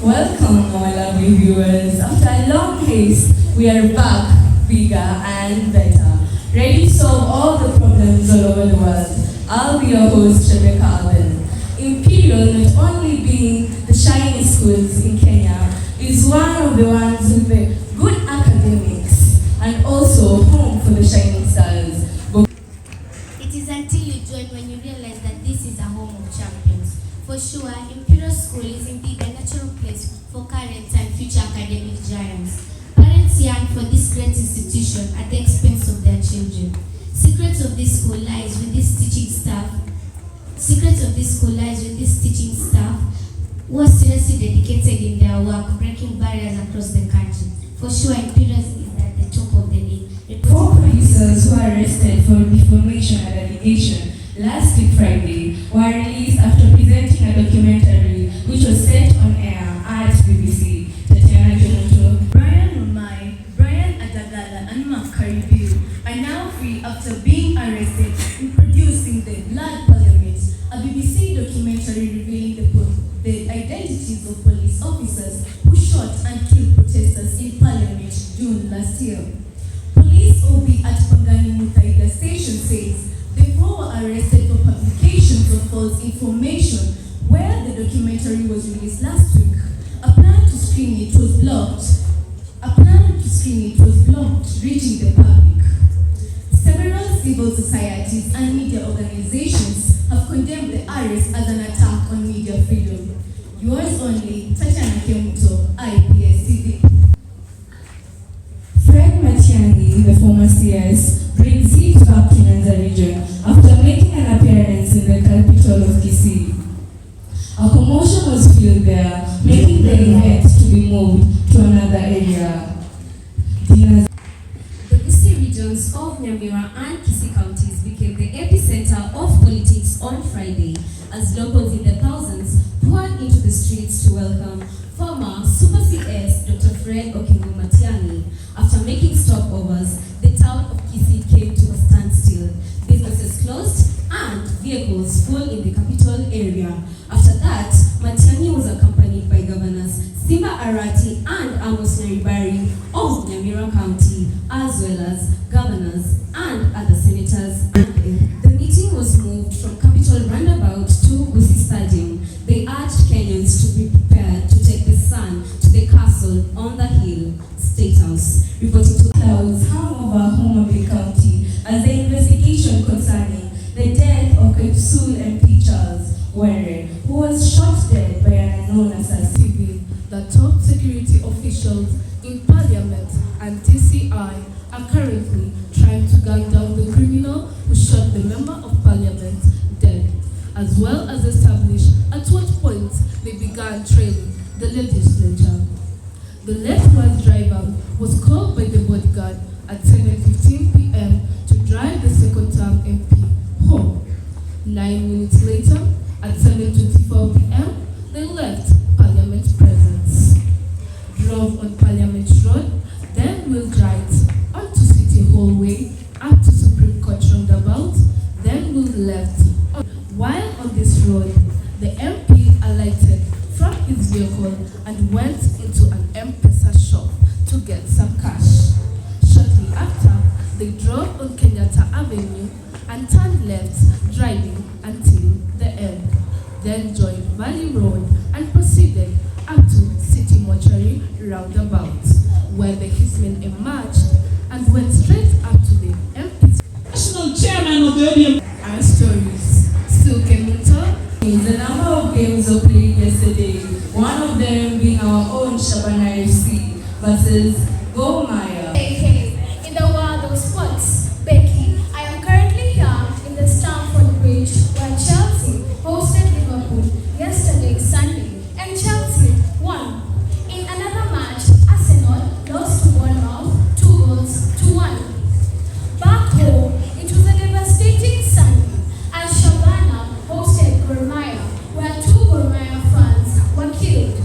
Welcome, my lovely viewers. After a long haste, we are back, bigger and better, ready to solve all the problems all over the world. I'll be your host, Rebecca Alvin. Imperial, not only being the shining schools in Kenya, is one of the ones with the good academics and also home for the shining stars. It is until you join when you realize that this is a home of champions. For sure, Imperial School is indeed a natural place for current and future academic giants. Parents yearn for this great institution at the expense of their children. Secrets of this school lies with this teaching staff. Who are seriously dedicated in their work, breaking barriers across the country. For sure, Imperial is at the top of the league. 4 producers who are arrested for defamation and allegation last week Friday were released after presenting a documentary which was set on air at BBC. Tatiana Kyoto, Brian Romai, Brian Adagala, and Mark Caribbean are now free after being arrested in producing The Blood Parliament, a BBC documentary revealing the identities of police officers who shot and killed protesters in Parliament June last year. Police OB at Pangani Muthaida Station says the 4 were arrested for publications of false information where the documentary was released last week. A plan to screen it was blocked, reaching the public. Several civil societies and media organizations have condemned the arrest as an attack on media freedom. Yours only, Tatiana Kyoto, IPS TV. Fred Matiang'i, the former CS, brings heat back to Nyanza region after making an appearance in the capital of Kisii. A commotion was filled there, making the event to be moved to another area. The Kisii regions of Nyamira and Kisii counties became the epicenter of politics on Friday as locals in the thousands poured into the streets to welcome former Super CS Dr. Fred Okengo Matiang'i. After making stopovers, the town of Kisii came to a standstill. Businesses closed and vehicles full in the capital area. After that, Matiang'i was accompanied by Governors Simba Arati and Amos Nyaribari of Nyamira County, as well as governors and other senators. The meeting was moved from Capitol Roundabout to Gusii Stadium. They urged Kenyans to be prepared to take the sun to the castle on the hill, State House. Reporting to clouds hung over Homa Bay County as the investigation concerning the death of Kipsul MP Charles Were, who was shot dead by an unknown assassin. The top security officials in Parliament and DCI are currently trying to gun down the criminal who shot the Member of Parliament dead, as well as establish at what point they began trailing the legislature. The left-wing driver was called by the bodyguard at 7:15 p.m. to drive the second-term MP home. 9 minutes later, at 7:24 p.m., they left Parliament presence, drove on Parliament Road, then wheeled right onto City Hallway up to Supreme Court roundabout, then wheeled left. While on this road, the MP alighted from his vehicle and went into an M-Pesa shop to get some cash. Shortly after, they drove on Kenyatta Avenue and turned left, driving until the end. Then joined Valley Road and proceeded up to City Mortuary roundabout, where the hitmen emerged and went straight up to the MP's national chairman of the ODM. and stories. Still Kemunto. The number of games were played yesterday, one of them being our own Shabana FC versus Gor Mahia. Hey, in the world of sports, Becky, I am currently here in the Stamford Bridge where Chelsea hosted Liverpool yesterday, Sunday, and Chelsea won. In another match, Arsenal lost to Bournemouth 2-1. Back home, it was a devastating Sunday as Shabana hosted Gor Mahia, where 2 Gor Mahia fans were killed.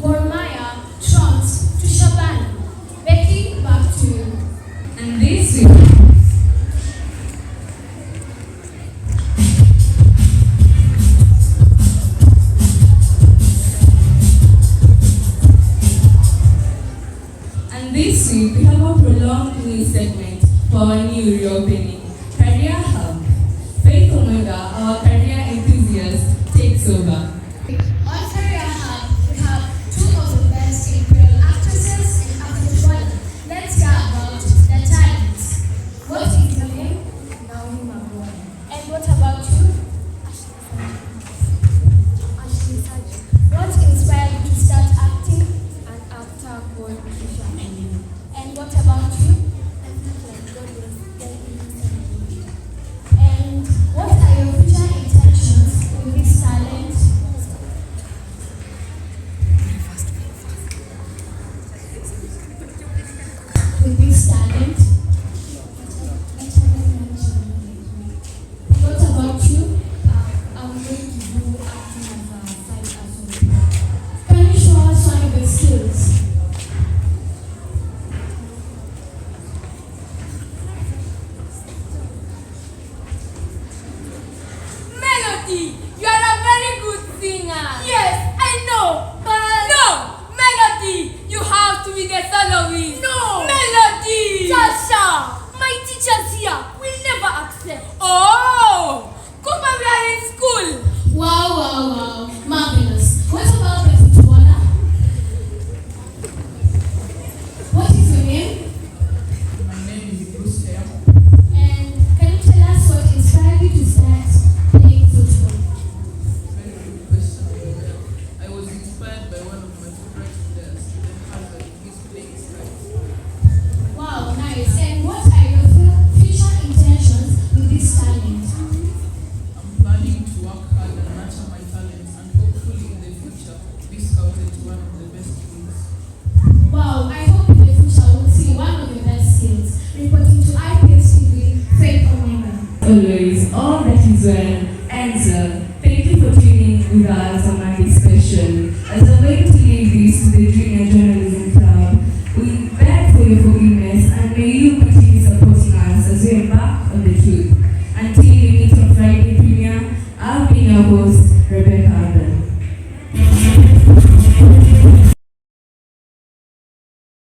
Gor Mahia trounced to Shabana. long news segment for our new reopening. Career Hub. Faith Omega, our career enthusiast, takes over. On Career Hub, we have two of the best Imperial actresses and actors. Let's hear about their talents. What is your name? Naomi Magua. And what about you? Ashley Saji. What inspired you to start acting? An actor called Trisha. And what about you? And what are your future intentions with this talent? With this talent? What about you? I'm going to do acting as a side hustle. Can you show us one of your skills? Melody, you are a very good singer. Yes, I know. But no, Melody, you have to be the soloist. No, Melody. Sasha, my teachers here will never accept. Oh, Kupa, we are in school. Wow. Marvelous. What about the footballer? What is your name? My name is Bruce Air. And can you tell us what inspired you to start playing football? Very good question. I was inspired by one of my favorite players, Hazard. His playing style. Wow, nice. And what are your future intentions with this talent? I'm planning to work hard and nurture my talents and hopefully in the future be scouted to one of the best teams. Wow, I hope in the future we'll see one of your best skills. Reporting to IPS TV, Faith Omega. Always, all that is well ends well. Thank you for tuning with us on my discussion. As a way to leave this to the Junior Journalism Club, we beg for your forgiveness and may you continue supporting us as we embark on the truth. Until we meet on Friday premiere, I've been your host,